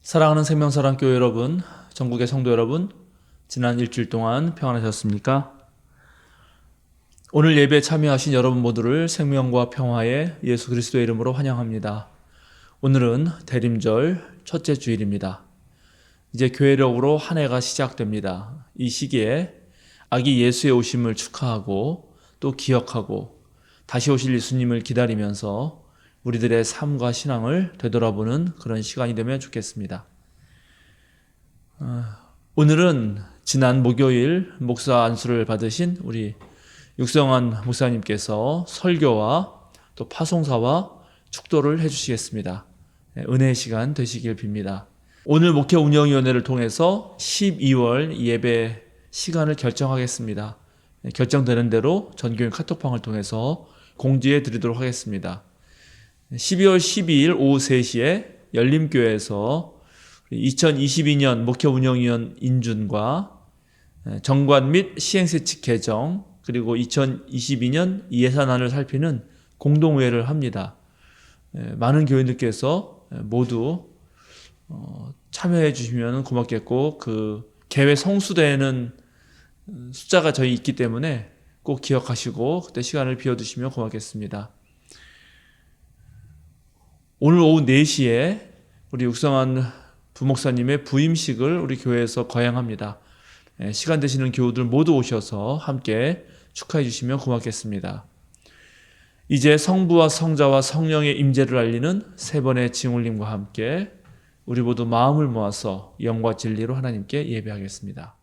사랑하는 생명사랑교회 여러분, 전국의 성도 여러분, 지난 일주일 동안 평안하셨습니까? 오늘 예배에 참여하신 여러분 모두를 생명과 평화의 예수 그리스도의 이름으로 환영합니다. 오늘은 대림절 첫째 주일입니다. 이제 교회력으로 한 해가 시작됩니다. 이 시기에 아기 예수의 오심을 축하하고 또 기억하고 다시 오실 예수님을 기다리면서 우리들의 삶과 신앙을 되돌아보는 그런 시간이 되면 좋겠습니다. 오늘은 지난 목요일 목사 안수를 받으신 우리 육성환 목사님께서 설교와 또 파송사와 축도를 해주시겠습니다. 은혜의 시간 되시길 빕니다. 오늘 목회 운영위원회를 통해서 12월 예배 시간을 결정하겠습니다. 결정되는 대로 전교인 카톡방을 통해서 공지해 드리도록 하겠습니다. 12월 12일 오후 3시에 열림교회에서 2022년 목회 운영위원 인준과 정관 및 시행세칙 개정 그리고 2022년 예산안을 살피는 공동회의를 합니다. 많은 교인들께서 모두 참여해 주시면 고맙겠고 그 개회 성수대에는 숫자가 저희 있기 때문에 꼭 기억하시고 그때 시간을 비워두시면 고맙겠습니다. 오늘 오후 4시에 우리 육성한 부목사님의 부임식을 우리 교회에서 거행합니다. 시간 되시는 교우들 모두 오셔서 함께 축하해 주시면 고맙겠습니다. 이제 성부와 성자와 성령의 임재를 알리는 세 번의 징울림과 함께 우리 모두 마음을 모아서 영과 진리로 하나님께 예배하겠습니다.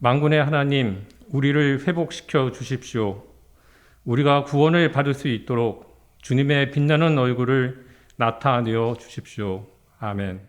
만군의 하나님, 우리를 회복시켜 주십시오. 우리가 구원을 받을 수 있도록 주님의 빛나는 얼굴을 나타내어 주십시오. 아멘.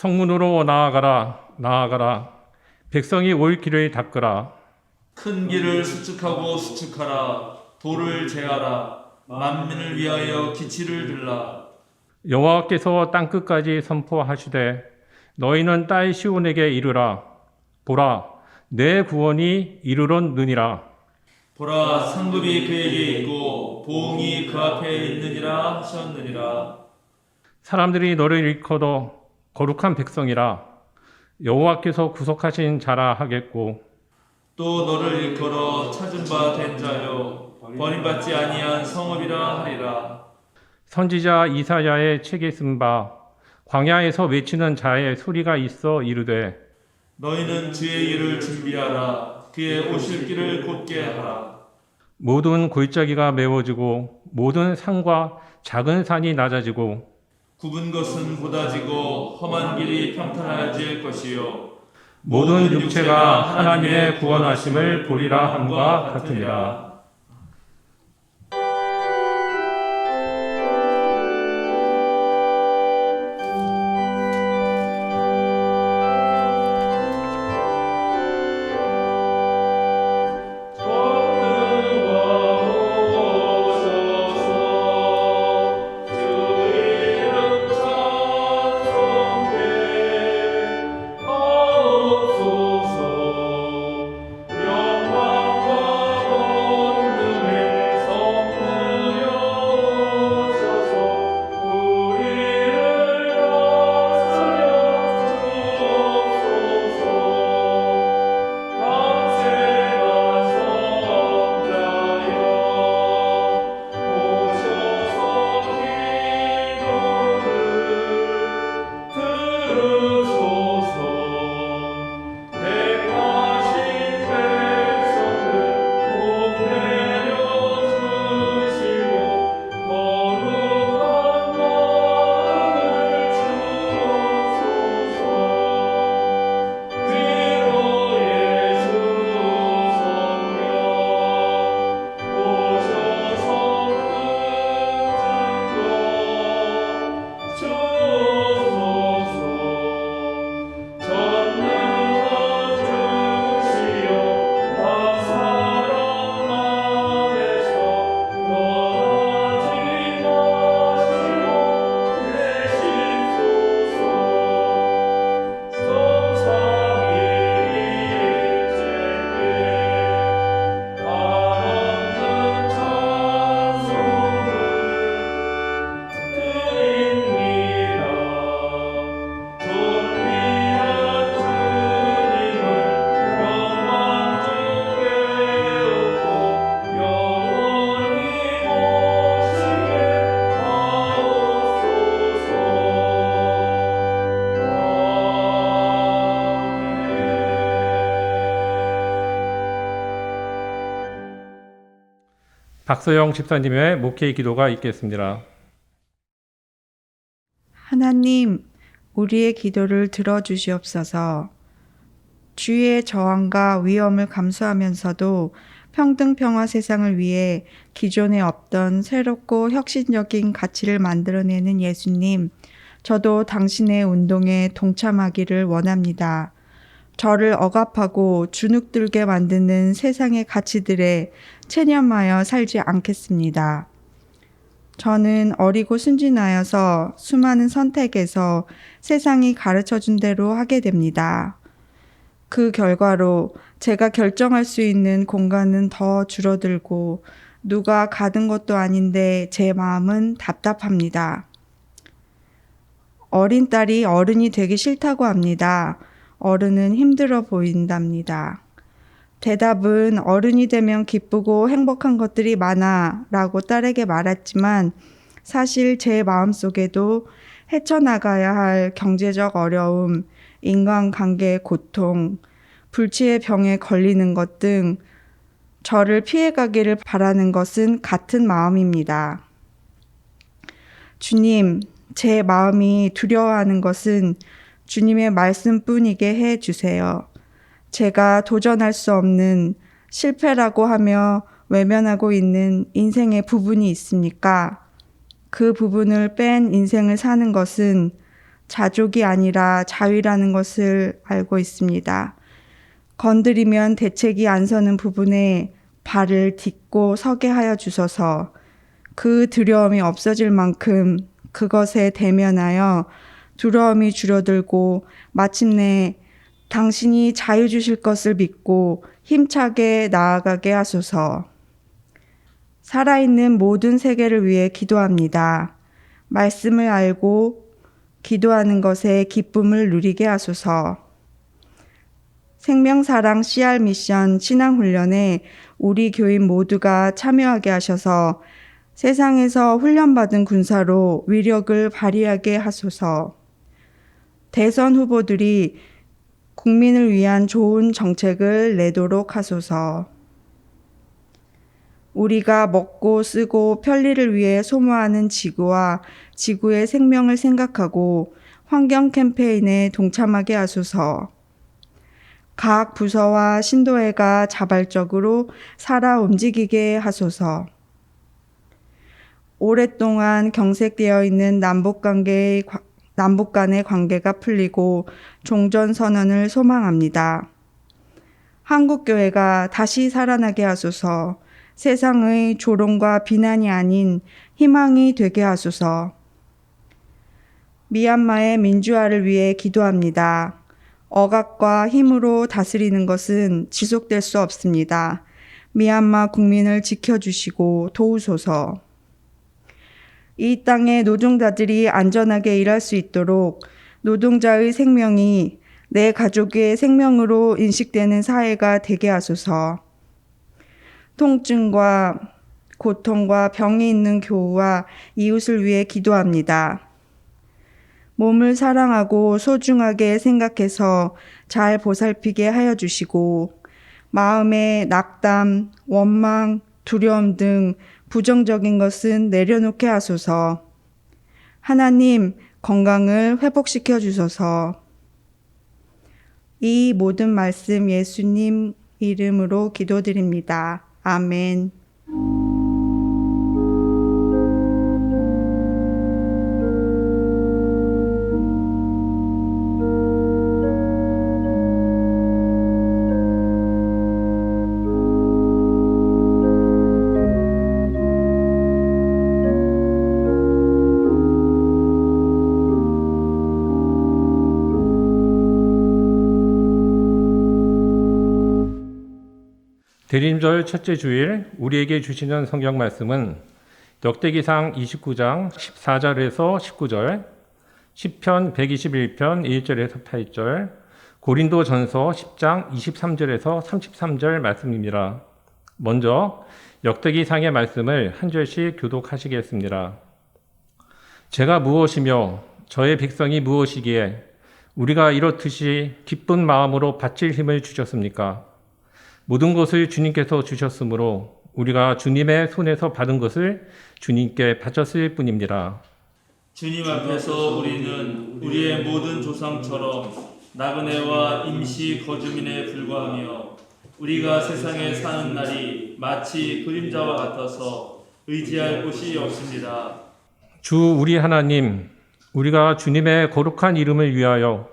성문으로 나아가라, 나아가라. 백성이 올 길을 닦으라. 큰 길을 수축하고 수축하라. 돌을 제하라. 만민을 위하여 기치를 들라. 여호와께서 땅끝까지 선포하시되 너희는 딸 시온에게 이르라. 보라, 내 구원이 이르렀느니라. 보라, 상급이 그에게 있고 보응이 그 앞에 있느니라 하셨느니라. 사람들이 너를 일컬어 거룩한 백성이라. 여호와께서 구속하신 자라 하겠고 또 너를 일컬어 찾은 바 된 자요 버림받지 아니한 성읍이라 하리라. 선지자 이사야의 책에 쓴 바 광야에서 외치는 자의 소리가 있어 이르되 너희는 주의 일을 준비하라. 그의 오실 길을 곧게 하라. 모든 골짜기가 메워지고 모든 산과 작은 산이 낮아지고 굽은 것은 곧아지고 험한 길이 평탄해질 것이요 모든 육체가 하나님의 구원하심을 보리라 함과 같으니라. 박소영 집사님의 목회 기도가 있겠습니다. 하나님, 우리의 기도를 들어주시옵소서. 주위의 저항과 위험을 감수하면서도 평등 평화 세상을 위해 기존에 없던 새롭고 혁신적인 가치를 만들어내는 예수님, 저도 당신의 운동에 동참하기를 원합니다. 저를 억압하고 주눅들게 만드는 세상의 가치들에 체념하여 살지 않겠습니다. 저는 어리고 순진하여서 수많은 선택에서 세상이 가르쳐준 대로 하게 됩니다. 그 결과로 제가 결정할 수 있는 공간은 더 줄어들고 누가 가든 것도 아닌데 제 마음은 답답합니다. 어린 딸이 어른이 되기 싫다고 합니다. 어른은 힘들어 보인답니다. 대답은 어른이 되면 기쁘고 행복한 것들이 많아 라고 딸에게 말했지만 사실 제 마음속에도 헤쳐나가야 할 경제적 어려움, 인간관계의 고통, 불치의 병에 걸리는 것 등 저를 피해가기를 바라는 것은 같은 마음입니다. 주님, 제 마음이 두려워하는 것은 주님의 말씀뿐이게 해 주세요. 제가 도전할 수 없는 실패라고 하며 외면하고 있는 인생의 부분이 있습니까? 그 부분을 뺀 인생을 사는 것은 자족이 아니라 자위라는 것을 알고 있습니다. 건드리면 대책이 안 서는 부분에 발을 딛고 서게 하여 주소서. 그 두려움이 없어질 만큼 그것에 대면하여 두려움이 줄어들고 마침내 당신이 자유 주실 것을 믿고 힘차게 나아가게 하소서. 살아있는 모든 세계를 위해 기도합니다. 말씀을 알고 기도하는 것에 기쁨을 누리게 하소서. 생명사랑 CR 미션 신앙훈련에 우리 교인 모두가 참여하게 하셔서 세상에서 훈련받은 군사로 위력을 발휘하게 하소서. 대선 후보들이 국민을 위한 좋은 정책을 내도록 하소서. 우리가 먹고 쓰고 편리를 위해 소모하는 지구와 지구의 생명을 생각하고 환경 캠페인에 동참하게 하소서. 각 부서와 신도회가 자발적으로 살아 움직이게 하소서. 오랫동안 경색되어 있는 남북 간의 관계가 풀리고 종전선언을 소망합니다. 한국교회가 다시 살아나게 하소서. 세상의 조롱과 비난이 아닌 희망이 되게 하소서. 미얀마의 민주화를 위해 기도합니다. 억압과 힘으로 다스리는 것은 지속될 수 없습니다. 미얀마 국민을 지켜주시고 도우소서. 이 땅의 노동자들이 안전하게 일할 수 있도록 노동자의 생명이 내 가족의 생명으로 인식되는 사회가 되게 하소서. 통증과 고통과 병이 있는 교우와 이웃을 위해 기도합니다. 몸을 사랑하고 소중하게 생각해서 잘 보살피게 하여 주시고 마음의 낙담, 원망, 두려움 등 부정적인 것은 내려놓게 하소서. 하나님, 건강을 회복시켜 주소서. 이 모든 말씀 예수님 이름으로 기도드립니다. 아멘. 대림절 첫째 주일 우리에게 주시는 성경 말씀은 역대기상 29장 14절에서 19절, 시편 121편 1절에서 8절, 고린도전서 10장 23절에서 33절 말씀입니다. 먼저 역대기상의 말씀을 한 절씩 교독하시겠습니다. 제가 무엇이며 저의 백성이 무엇이기에 우리가 이렇듯이 기쁜 마음으로 바칠 힘을 주셨습니까? 모든 것을 주님께서 주셨으므로 우리가 주님의 손에서 받은 것을 주님께 바쳤을 뿐입니다. 주님 앞에서 우리는 우리의 모든 조상처럼 나그네와 임시 거주민에 불과하며 우리가 세상에 사는 날이 마치 그림자와 같아서 의지할 곳이 없습니다. 주 우리 하나님, 우리가 주님의 거룩한 이름을 위하여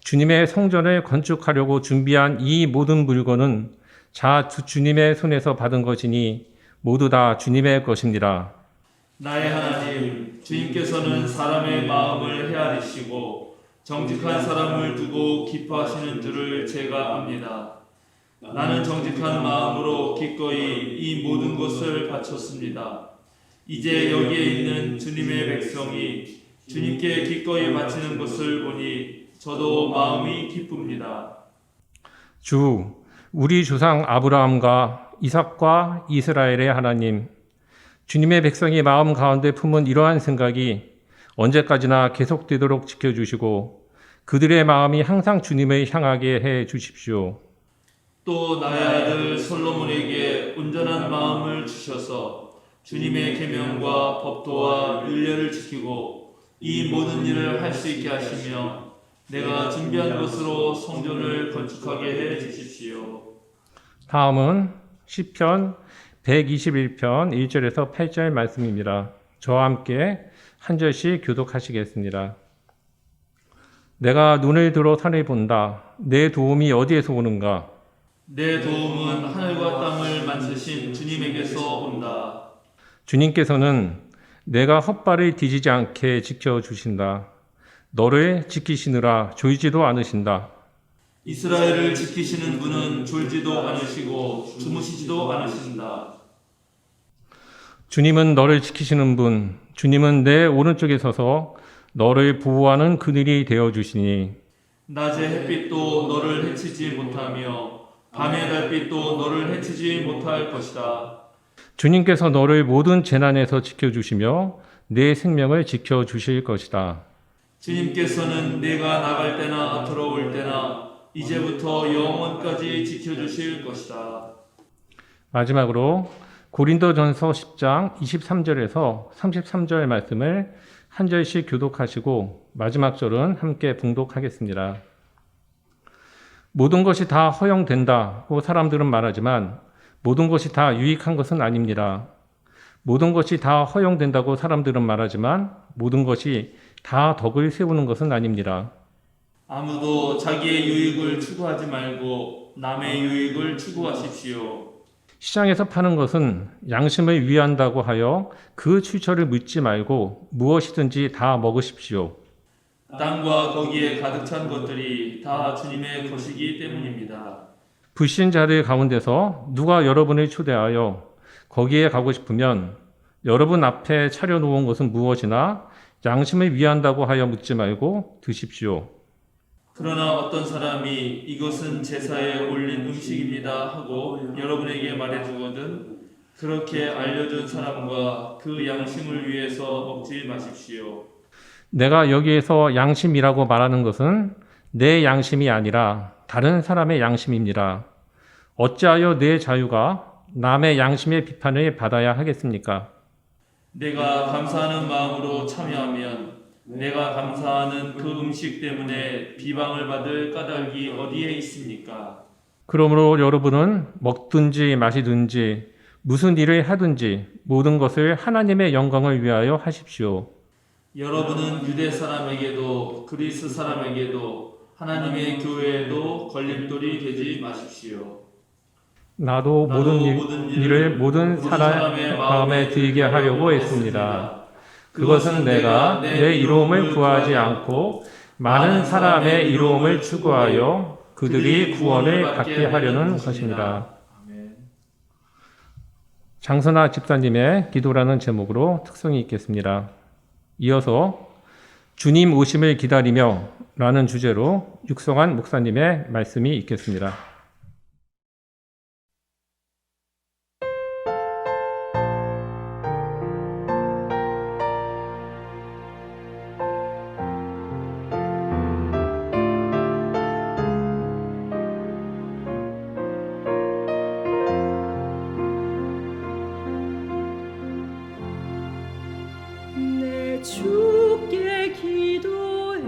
주님의 성전을 건축하려고 준비한 이 모든 물건은 주님의 손에서 받은 것이니 모두 다 주님의 것입니다. 나의 하나님, 주님께서는 사람의 마음을 헤아리시고 정직한 사람을 두고 기뻐하시는 줄을 제가 압니다. 나는 정직한 마음으로 기꺼이 이 모든 것을 바쳤습니다. 이제 여기에 있는 주님의 백성이 주님께 기꺼이 바치는 것을 보니 저도 마음이 기쁩니다. 주, 우리 조상 아브라함과 이삭과 이스라엘의 하나님, 주님의 백성이 마음 가운데 품은 이러한 생각이 언제까지나 계속되도록 지켜주시고 그들의 마음이 항상 주님을 향하게 해 주십시오. 또 나의 아들 솔로몬에게 온전한 마음을 주셔서 주님의 계명과 법도와 율례를 지키고 이 모든 일을 할 수 있게 하시며 내가 준비한 것으로 성전을 건축하게 해 주십시오. 다음은 시편 121편 1절에서 8절 말씀입니다. 저와 함께 한 절씩 교독하시겠습니다. 내가 눈을 들어 산을 본다. 내 도움이 어디에서 오는가? 내 도움은 하늘과 땅을 만드신 주님에게서 온다. 주님께서는 내가 헛발을 디지지 않게 지켜주신다. 너를 지키시느라 졸지도 않으신다. 이스라엘을 지키시는 분은 졸지도 않으시고 주무시지도 않으신다. 주님은 너를 지키시는 분, 주님은 내 오른쪽에 서서 너를 보호하는 그늘이 되어주시니 낮의 햇빛도 너를 해치지 못하며 밤의 달빛도 너를 해치지 못할 것이다. 주님께서 너를 모든 재난에서 지켜주시며 내 생명을 지켜주실 것이다. 주님께서는 내가 나갈 때나 들어올 때나 이제부터 영원까지 지켜주실 것이다. 마지막으로 고린도전서 10장 23절에서 33절 말씀을 한 절씩 교독하시고 마지막 절은 함께 봉독하겠습니다. 모든 것이 다 허용된다고 사람들은 말하지만 모든 것이 다 유익한 것은 아닙니다. 모든 것이 다 허용된다고 사람들은 말하지만 모든 것이 다 덕을 세우는 것은 아닙니다. 아무도 자기의 유익을 추구하지 말고 남의 유익을 추구하십시오. 시장에서 파는 것은 양심을 위한다고 하여 그 출처를 묻지 말고 무엇이든지 다 먹으십시오. 땅과 거기에 가득 찬 것들이 다 주님의 것이기 때문입니다. 불신자들 가운데서 누가 여러분을 초대하여 거기에 가고 싶으면 여러분 앞에 차려놓은 것은 무엇이나 양심을 위한다고 하여 묻지 말고 드십시오. 그러나 어떤 사람이 이것은 제사에 올린 음식입니다 하고 여러분에게 말해주거든 그렇게 알려준 사람과 그 양심을 위해서 먹지 마십시오. 내가 여기에서 양심이라고 말하는 것은 내 양심이 아니라 다른 사람의 양심입니다. 어찌하여 내 자유가 남의 양심의 비판을 받아야 하겠습니까? 내가 감사하는 마음으로 참여하면 내가 감사하는 그 음식 때문에 비방을 받을 까닭이 어디에 있습니까? 그러므로 여러분은 먹든지 마시든지 무슨 일을 하든지 모든 것을 하나님의 영광을 위하여 하십시오. 여러분은 유대 사람에게도 그리스 사람에게도 하나님의 교회에도 걸림돌이 되지 마십시오. 나도 모든 일을 모든 사람의 마음에 들게 하려고 했습니다. 그것은 내가 내 이로움을 구하지 않고 많은 사람의 이로움을 추구하여 그들이 구원을 받게 하려는 것입니다. 장선아 집사님의 기도라는 제목으로 특성이 있겠습니다. 이어서 주님 오심을 기다리며 라는 주제로 육성한 목사님의 말씀이 있겠습니다. 주께 기도해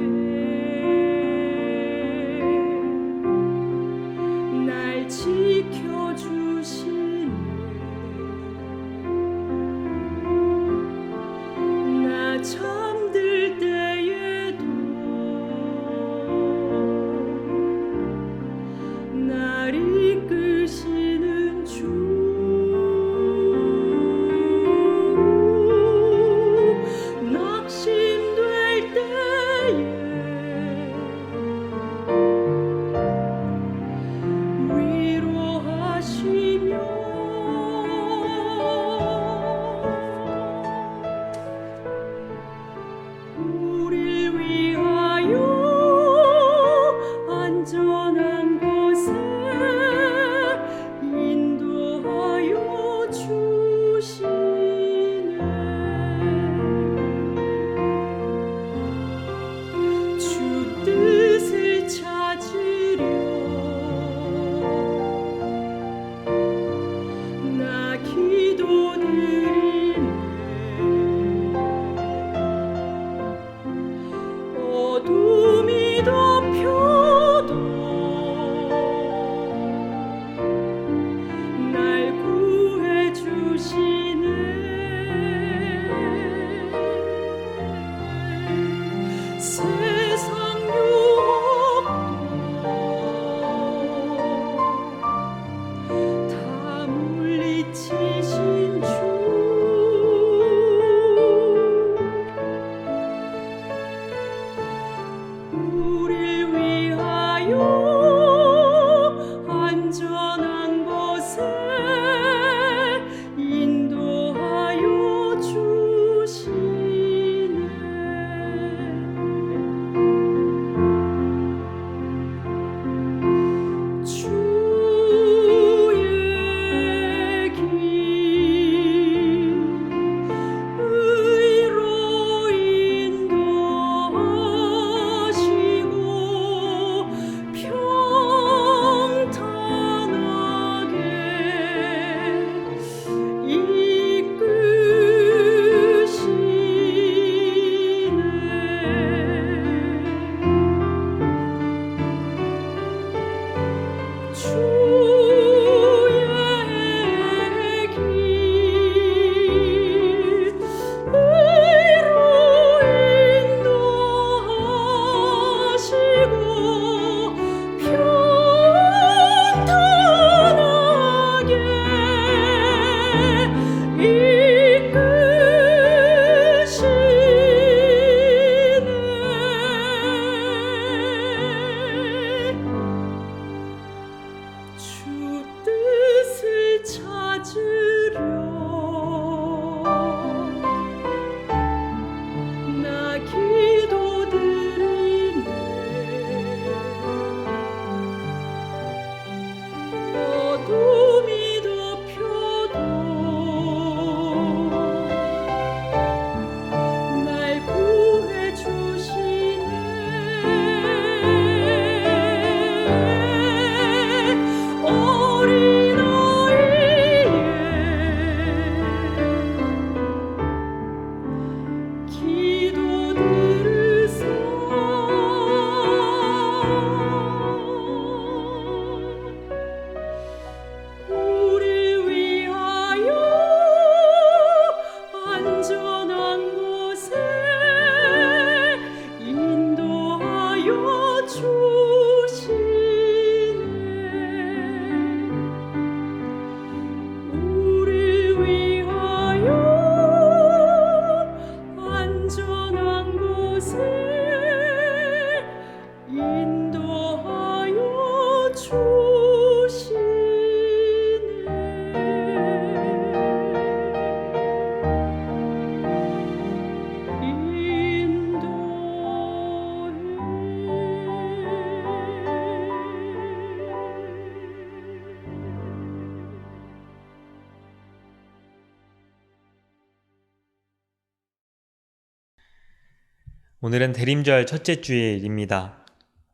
오늘은 대림절 첫째 주일입니다.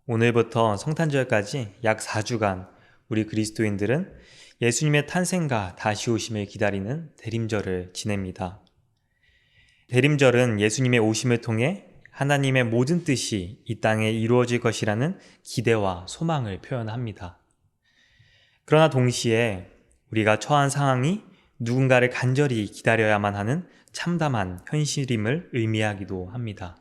오늘부터 성탄절까지 약 4주간 우리 그리스도인들은 예수님의 탄생과 다시 오심을 기다리는 대림절을 지냅니다. 대림절은 예수님의 오심을 통해 하나님의 모든 뜻이 이 땅에 이루어질 것이라는 기대와 소망을 표현합니다. 그러나 동시에 우리가 처한 상황이 누군가를 간절히 기다려야만 하는 참담한 현실임을 의미하기도 합니다.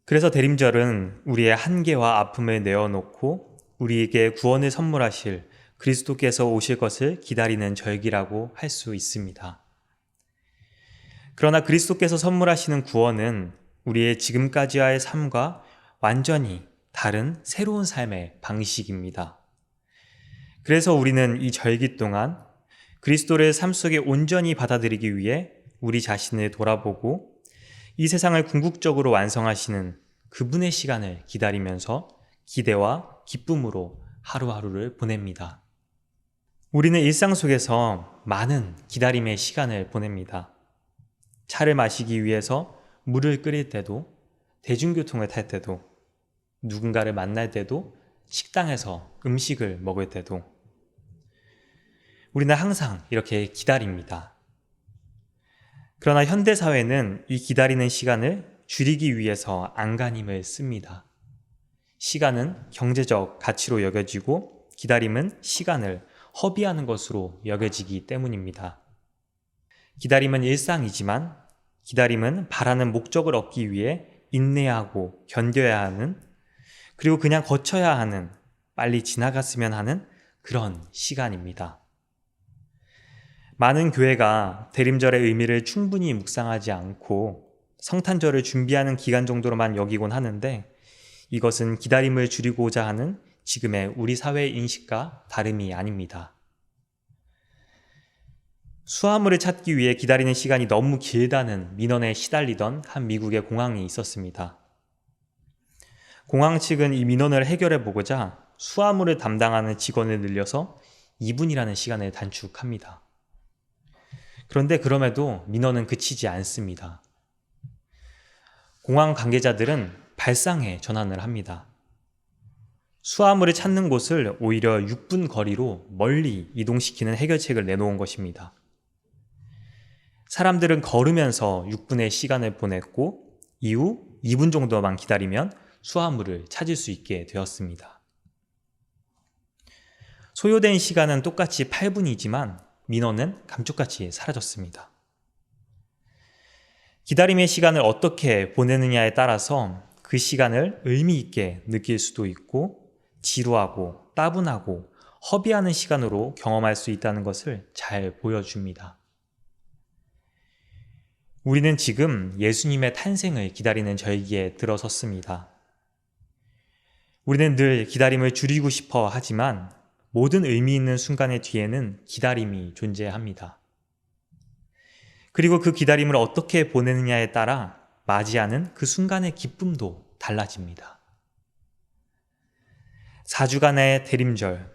그래서 대림절은 우리의 한계와 아픔을 내어놓고 우리에게 구원을 선물하실 그리스도께서 오실 것을 기다리는 절기라고 할 수 있습니다. 그러나 그리스도께서 선물하시는 구원은 우리의 지금까지와의 삶과 완전히 다른 새로운 삶의 방식입니다. 그래서 우리는 이 절기 동안 그리스도를 삶 속에 온전히 받아들이기 위해 우리 자신을 돌아보고 이 세상을 궁극적으로 완성하시는 그분의 시간을 기다리면서 기대와 기쁨으로 하루하루를 보냅니다. 우리는 일상 속에서 많은 기다림의 시간을 보냅니다. 차를 마시기 위해서 물을 끓일 때도, 대중교통을 탈 때도, 누군가를 만날 때도, 식당에서 음식을 먹을 때도 우리는 항상 이렇게 기다립니다. 그러나 현대사회는 이 기다리는 시간을 줄이기 위해서 안간힘을 씁니다. 시간은 경제적 가치로 여겨지고 기다림은 시간을 허비하는 것으로 여겨지기 때문입니다. 기다림은 일상이지만 기다림은 바라는 목적을 얻기 위해 인내하고 견뎌야 하는, 그리고 그냥 거쳐야 하는, 빨리 지나갔으면 하는 그런 시간입니다. 많은 교회가 대림절의 의미를 충분히 묵상하지 않고 성탄절을 준비하는 기간 정도로만 여기곤 하는데 이것은 기다림을 줄이고자 하는 지금의 우리 사회의 인식과 다름이 아닙니다. 수화물을 찾기 위해 기다리는 시간이 너무 길다는 민원에 시달리던 한 미국의 공항이 있었습니다. 공항 측은 이 민원을 해결해 보고자 수화물을 담당하는 직원을 늘려서 2분이라는 시간을 단축합니다. 그런데 그럼에도 민원은 그치지 않습니다. 공항 관계자들은 발상에 전환을 합니다. 수화물을 찾는 곳을 오히려 6분 거리로 멀리 이동시키는 해결책을 내놓은 것입니다. 사람들은 걸으면서 6분의 시간을 보냈고 이후 2분 정도만 기다리면 수화물을 찾을 수 있게 되었습니다. 소요된 시간은 똑같이 8분이지만 민원은 감쪽같이 사라졌습니다. 기다림의 시간을 어떻게 보내느냐에 따라서 그 시간을 의미 있게 느낄 수도 있고 지루하고 따분하고 허비하는 시간으로 경험할 수 있다는 것을 잘 보여줍니다. 우리는 지금 예수님의 탄생을 기다리는 절기에 들어섰습니다. 우리는 늘 기다림을 줄이고 싶어 하지만 모든 의미 있는 순간의 뒤에는 기다림이 존재합니다. 그리고 그 기다림을 어떻게 보내느냐에 따라 맞이하는 그 순간의 기쁨도 달라집니다. 4주간의 대림절,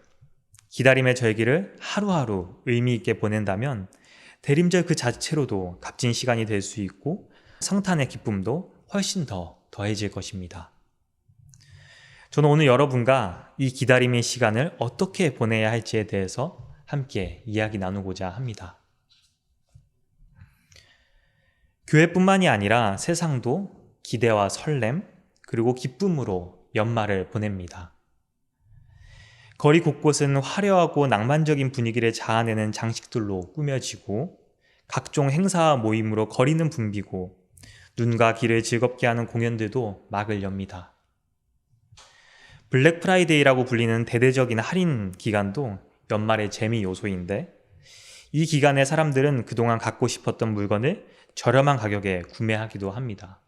기다림의 절기를 하루하루 의미 있게 보낸다면 대림절 그 자체로도 값진 시간이 될 수 있고 성탄의 기쁨도 훨씬 더 더해질 것입니다. 저는 오늘 여러분과 이 기다림의 시간을 어떻게 보내야 할지에 대해서 함께 이야기 나누고자 합니다. 교회뿐만이 아니라 세상도 기대와 설렘 그리고 기쁨으로 연말을 보냅니다. 거리 곳곳은 화려하고 낭만적인 분위기를 자아내는 장식들로 꾸며지고 각종 행사와 모임으로 거리는 붐비고 눈과 귀를 즐겁게 하는 공연들도 막을 엽니다. 블랙 프라이데이라고 불리는 대대적인 할인 기간도 연말의 재미 요소인데 이 기간에 사람들은 그동안 갖고 싶었던 물건을 저렴한 가격에 구매하기도 합니다.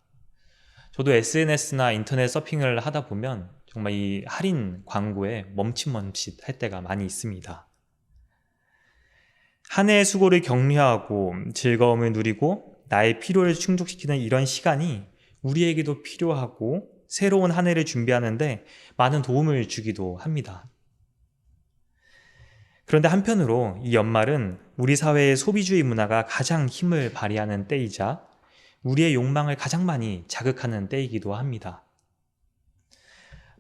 저도 SNS나 인터넷 서핑을 하다 보면 정말 이 할인 광고에 멈칫멈칫 할 때가 많이 있습니다. 한 해의 수고를 격려하고 즐거움을 누리고 나의 필요를 충족시키는 이런 시간이 우리에게도 필요하고 새로운 한 해를 준비하는데 많은 도움을 주기도 합니다. 그런데 한편으로 이 연말은 우리 사회의 소비주의 문화가 가장 힘을 발휘하는 때이자 우리의 욕망을 가장 많이 자극하는 때이기도 합니다.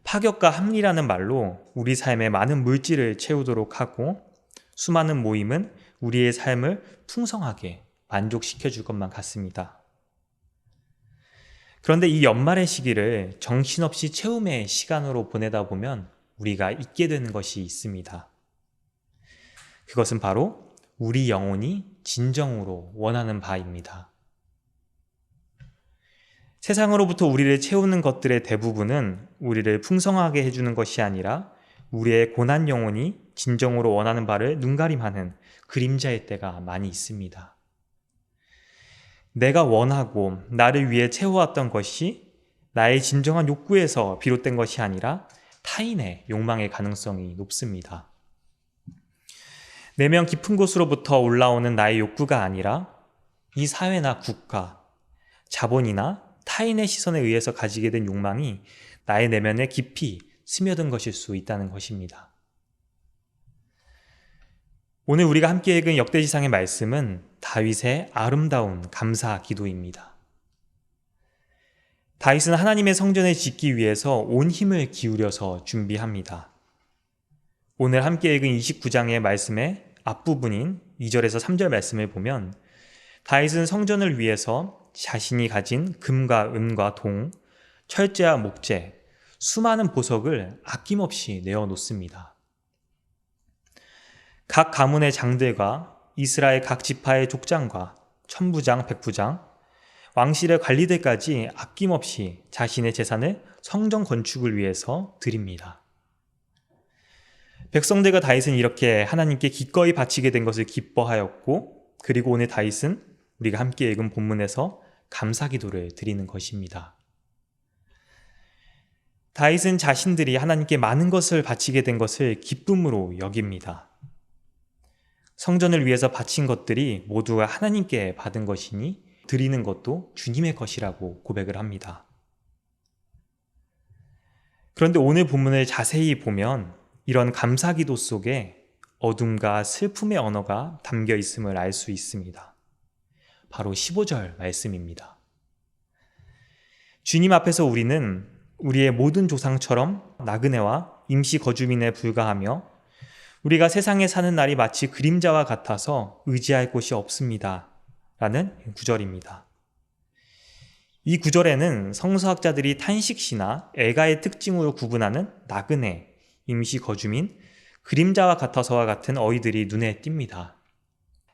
파격과 합리라는 말로 우리 삶에 많은 물질을 채우도록 하고 수많은 모임은 우리의 삶을 풍성하게 만족시켜 줄 것만 같습니다. 그런데 이 연말의 시기를 정신없이 채움의 시간으로 보내다 보면 우리가 잊게 되는 것이 있습니다. 그것은 바로 우리 영혼이 진정으로 원하는 바입니다. 세상으로부터 우리를 채우는 것들의 대부분은 우리를 풍성하게 해주는 것이 아니라 우리의 고난 영혼이 진정으로 원하는 바를 눈가림하는 그림자의 때가 많이 있습니다. 내가 원하고 나를 위해 채워왔던 것이 나의 진정한 욕구에서 비롯된 것이 아니라 타인의 욕망의 가능성이 높습니다. 내면 깊은 곳으로부터 올라오는 나의 욕구가 아니라 이 사회나 국가, 자본이나 타인의 시선에 의해서 가지게 된 욕망이 나의 내면에 깊이 스며든 것일 수 있다는 것입니다. 오늘 우리가 함께 읽은 역대지상의 말씀은 다윗의 아름다운 감사 기도입니다. 다윗은 하나님의 성전을 짓기 위해서 온 힘을 기울여서 준비합니다. 오늘 함께 읽은 29장의 말씀의 앞부분인 2절에서 3절 말씀을 보면 다윗은 성전을 위해서 자신이 가진 금과 은과 동, 철제와 목재, 수많은 보석을 아낌없이 내어놓습니다. 각 가문의 장들과 이스라엘 각 지파의 족장과 천부장, 백부장, 왕실의 관리들까지 아낌없이 자신의 재산을 성전 건축을 위해서 드립니다. 백성들과 다윗은 이렇게 하나님께 기꺼이 바치게 된 것을 기뻐하였고, 그리고 오늘 다윗은 우리가 함께 읽은 본문에서 감사기도를 드리는 것입니다. 다윗은 자신들이 하나님께 많은 것을 바치게 된 것을 기쁨으로 여깁니다. 성전을 위해서 바친 것들이 모두 하나님께 받은 것이니 드리는 것도 주님의 것이라고 고백을 합니다. 그런데 오늘 본문을 자세히 보면 이런 감사기도 속에 어둠과 슬픔의 언어가 담겨 있음을 알 수 있습니다. 바로 15절 말씀입니다. 주님 앞에서 우리는 우리의 모든 조상처럼 나그네와 임시 거주민에 불과하며 우리가 세상에 사는 날이 마치 그림자와 같아서 의지할 곳이 없습니다. 라는 구절입니다. 이 구절에는 성서학자들이 탄식시나 애가의 특징으로 구분하는 나그네, 임시 거주민, 그림자와 같아서와 같은 어휘들이 눈에 띕니다.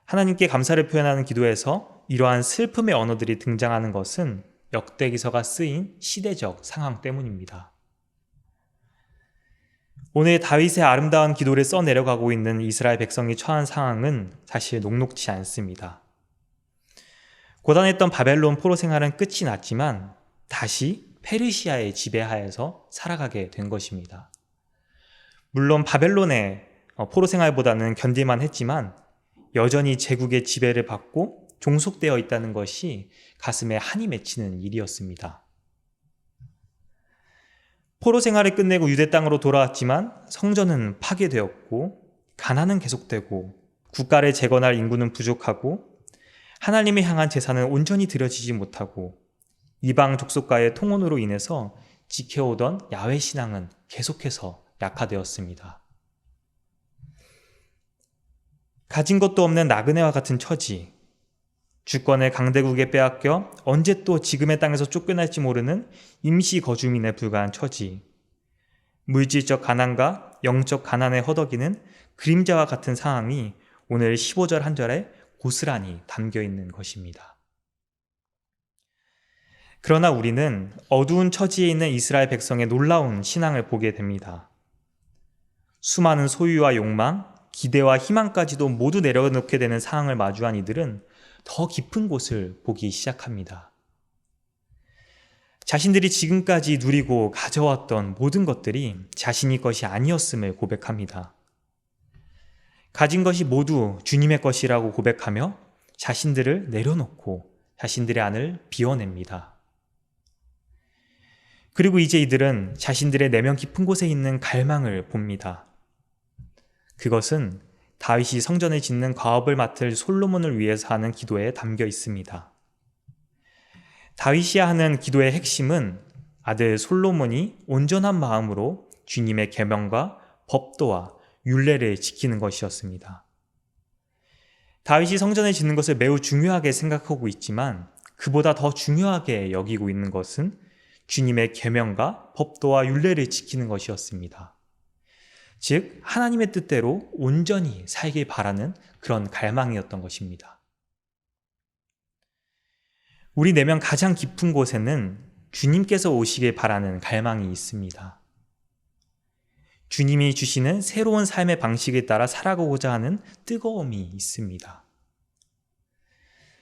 하나님께 감사를 표현하는 기도에서 이러한 슬픔의 언어들이 등장하는 것은 역대기서가 쓰인 시대적 상황 때문입니다. 오늘 다윗의 아름다운 기도를 써내려가고 있는 이스라엘 백성이 처한 상황은 사실 녹록지 않습니다. 고단했던 바벨론 포로 생활은 끝이 났지만 다시 페르시아의 지배하에서 살아가게 된 것입니다. 물론 바벨론의 포로 생활보다는 견딜만 했지만 여전히 제국의 지배를 받고 종속되어 있다는 것이 가슴에 한이 맺히는 일이었습니다. 포로 생활을 끝내고 유대 땅으로 돌아왔지만 성전은 파괴되었고 가난은 계속되고 국가를 재건할 인구는 부족하고 하나님을 향한 제사는 온전히 드려지지 못하고 이방 족속과의 통혼으로 인해서 지켜오던 야훼 신앙은 계속해서 약화되었습니다. 가진 것도 없는 나그네와 같은 처지, 주권을 강대국에 빼앗겨 언제 또 지금의 땅에서 쫓겨날지 모르는 임시 거주민에 불과한 처지, 물질적 가난과 영적 가난에 허덕이는 그림자와 같은 상황이 오늘 15절 한 절에 고스란히 담겨 있는 것입니다. 그러나 우리는 어두운 처지에 있는 이스라엘 백성의 놀라운 신앙을 보게 됩니다. 수많은 소유와 욕망, 기대와 희망까지도 모두 내려놓게 되는 상황을 마주한 이들은 더 깊은 곳을 보기 시작합니다. 자신들이 지금까지 누리고 가져왔던 모든 것들이 자신의 것이 아니었음을 고백합니다. 가진 것이 모두 주님의 것이라고 고백하며 자신들을 내려놓고 자신들의 안을 비워냅니다. 그리고 이제 이들은 자신들의 내면 깊은 곳에 있는 갈망을 봅니다. 그것은 다윗이 성전을 짓는 과업을 맡을 솔로몬을 위해서 하는 기도에 담겨 있습니다. 다윗이 하는 기도의 핵심은 아들 솔로몬이 온전한 마음으로 주님의 계명과 법도와 율례를 지키는 것이었습니다. 다윗이 성전을 짓는 것을 매우 중요하게 생각하고 있지만 그보다 더 중요하게 여기고 있는 것은 주님의 계명과 법도와 율례를 지키는 것이었습니다. 즉 하나님의 뜻대로 온전히 살길 바라는 그런 갈망이었던 것입니다. 우리 내면 가장 깊은 곳에는 주님께서 오시길 바라는 갈망이 있습니다. 주님이 주시는 새로운 삶의 방식에 따라 살아가고자 하는 뜨거움이 있습니다.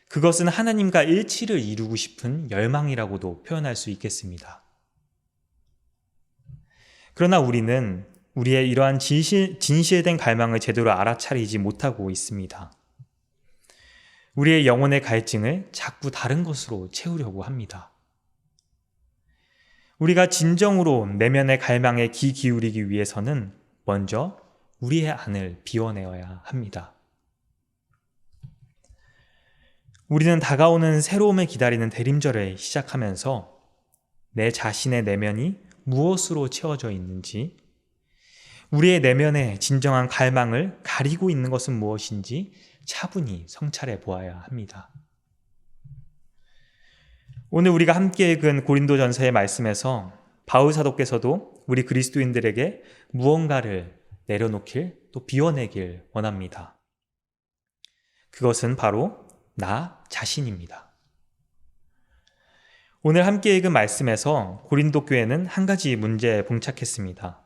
그것은 하나님과 일치를 이루고 싶은 열망이라고도 표현할 수 있겠습니다. 그러나 우리는 우리의 이러한 진실된 갈망을 제대로 알아차리지 못하고 있습니다. 우리의 영혼의 갈증을 자꾸 다른 것으로 채우려고 합니다. 우리가 진정으로 내면의 갈망에 귀 기울이기 위해서는 먼저 우리의 안을 비워내어야 합니다. 우리는 다가오는 새로움을 기다리는 대림절을 시작하면서 내 자신의 내면이 무엇으로 채워져 있는지, 우리의 내면의 진정한 갈망을 가리고 있는 것은 무엇인지 차분히 성찰해 보아야 합니다. 오늘 우리가 함께 읽은 고린도전서의 말씀에서 바울 사도께서도 우리 그리스도인들에게 무언가를 내려놓길 또 비워내길 원합니다. 그것은 바로 나 자신입니다. 오늘 함께 읽은 말씀에서 고린도 교회는 한 가지 문제에 봉착했습니다.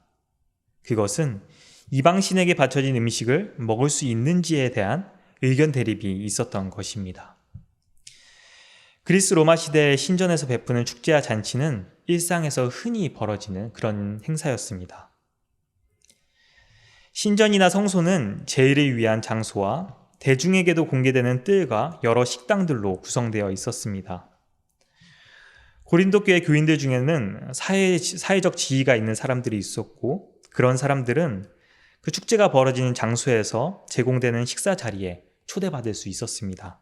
그것은 이방신에게 바쳐진 음식을 먹을 수 있는지에 대한 의견 대립이 있었던 것입니다. 그리스 로마 시대의 신전에서 베푸는 축제와 잔치는 일상에서 흔히 벌어지는 그런 행사였습니다. 신전이나 성소는 제의를 위한 장소와 대중에게도 공개되는 뜰과 여러 식당들로 구성되어 있었습니다. 고린도 교회 교인들 중에는 사회적 지위가 있는 사람들이 있었고, 그런 사람들은 그 축제가 벌어지는 장소에서 제공되는 식사 자리에 초대받을 수 있었습니다.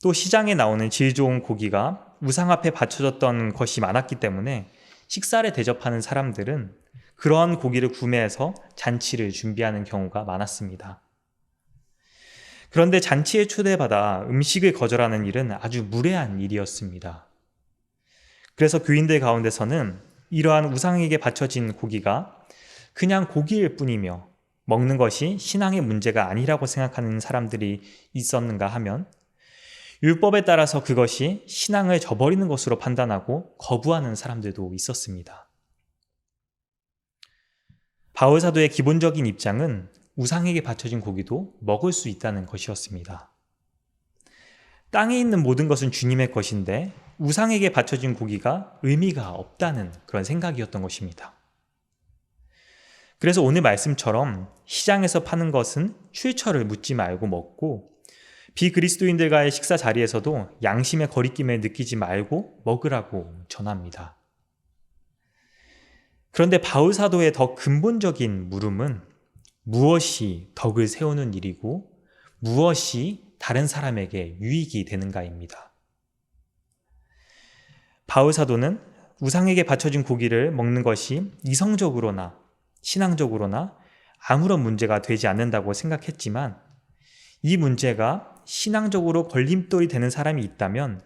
또 시장에 나오는 질 좋은 고기가 우상 앞에 바쳐졌던 것이 많았기 때문에 식사를 대접하는 사람들은 그러한 고기를 구매해서 잔치를 준비하는 경우가 많았습니다. 그런데 잔치에 초대받아 음식을 거절하는 일은 아주 무례한 일이었습니다. 그래서 교인들 가운데서는 이러한 우상에게 바쳐진 고기가 그냥 고기일 뿐이며 먹는 것이 신앙의 문제가 아니라고 생각하는 사람들이 있었는가 하면, 율법에 따라서 그것이 신앙을 저버리는 것으로 판단하고 거부하는 사람들도 있었습니다. 바울 사도의 기본적인 입장은 우상에게 바쳐진 고기도 먹을 수 있다는 것이었습니다. 땅에 있는 모든 것은 주님의 것인데 우상에게 바쳐진 고기가 의미가 없다는 그런 생각이었던 것입니다. 그래서 오늘 말씀처럼 시장에서 파는 것은 출처를 묻지 말고 먹고, 비그리스도인들과의 식사 자리에서도 양심의 거리낌을 느끼지 말고 먹으라고 전합니다. 그런데 바울 사도의 더 근본적인 물음은 무엇이 덕을 세우는 일이고 무엇이 다른 사람에게 유익이 되는가입니다. 바울 사도는 우상에게 바쳐진 고기를 먹는 것이 이성적으로나 신앙적으로나 아무런 문제가 되지 않는다고 생각했지만, 이 문제가 신앙적으로 걸림돌이 되는 사람이 있다면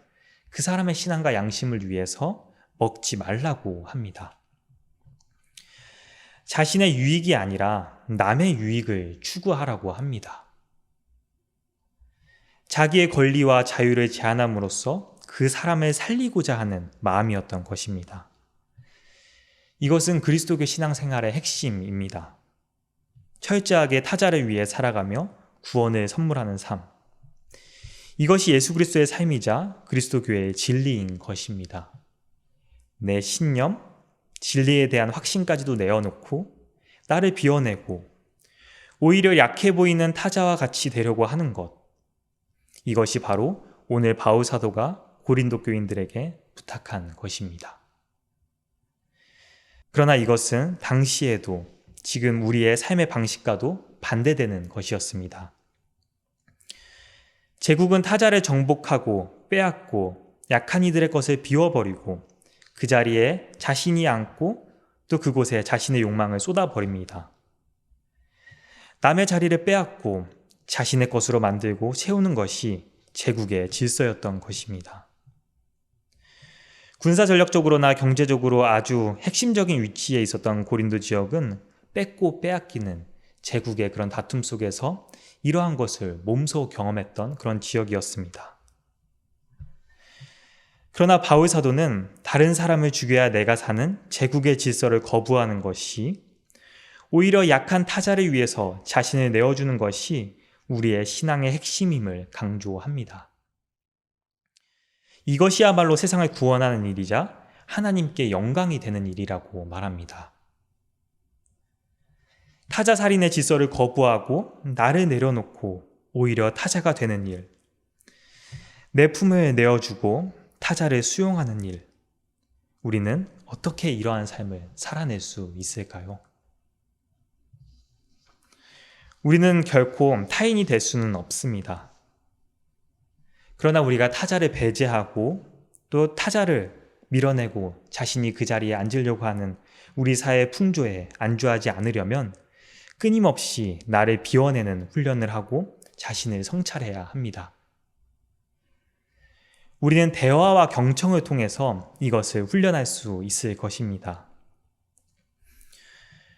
그 사람의 신앙과 양심을 위해서 먹지 말라고 합니다. 자신의 유익이 아니라 남의 유익을 추구하라고 합니다. 자기의 권리와 자유를 제한함으로써 그 사람을 살리고자 하는 마음이었던 것입니다. 이것은 그리스도교 신앙생활의 핵심입니다. 철저하게 타자를 위해 살아가며 구원을 선물하는 삶. 이것이 예수 그리스도의 삶이자 그리스도교의 진리인 것입니다. 내 신념, 진리에 대한 확신까지도 내어놓고 나를 비워내고 오히려 약해 보이는 타자와 같이 되려고 하는 것. 이것이 바로 오늘 바울 사도가 고린도 교인들에게 부탁한 것입니다. 그러나 이것은 당시에도 지금 우리의 삶의 방식과도 반대되는 것이었습니다. 제국은 타자를 정복하고 빼앗고 약한 이들의 것을 비워버리고 그 자리에 자신이 앉고 또 그곳에 자신의 욕망을 쏟아버립니다. 남의 자리를 빼앗고 자신의 것으로 만들고 세우는 것이 제국의 질서였던 것입니다. 군사전력적으로나 경제적으로 아주 핵심적인 위치에 있었던 고린도 지역은 뺏고 빼앗기는 제국의 그런 다툼 속에서 이러한 것을 몸소 경험했던 그런 지역이었습니다. 그러나 바울 사도는 다른 사람을 죽여야 내가 사는 제국의 질서를 거부하는 것이, 오히려 약한 타자를 위해서 자신을 내어주는 것이 우리의 신앙의 핵심임을 강조합니다. 이것이야말로 세상을 구원하는 일이자 하나님께 영광이 되는 일이라고 말합니다. 타자 살인의 질서를 거부하고 나를 내려놓고 오히려 타자가 되는 일, 내 품을 내어주고 타자를 수용하는 일, 우리는 어떻게 이러한 삶을 살아낼 수 있을까요? 우리는 결코 타인이 될 수는 없습니다. 그러나 우리가 타자를 배제하고 또 타자를 밀어내고 자신이 그 자리에 앉으려고 하는 우리 사회의 풍조에 안주하지 않으려면 끊임없이 나를 비워내는 훈련을 하고 자신을 성찰해야 합니다. 우리는 대화와 경청을 통해서 이것을 훈련할 수 있을 것입니다.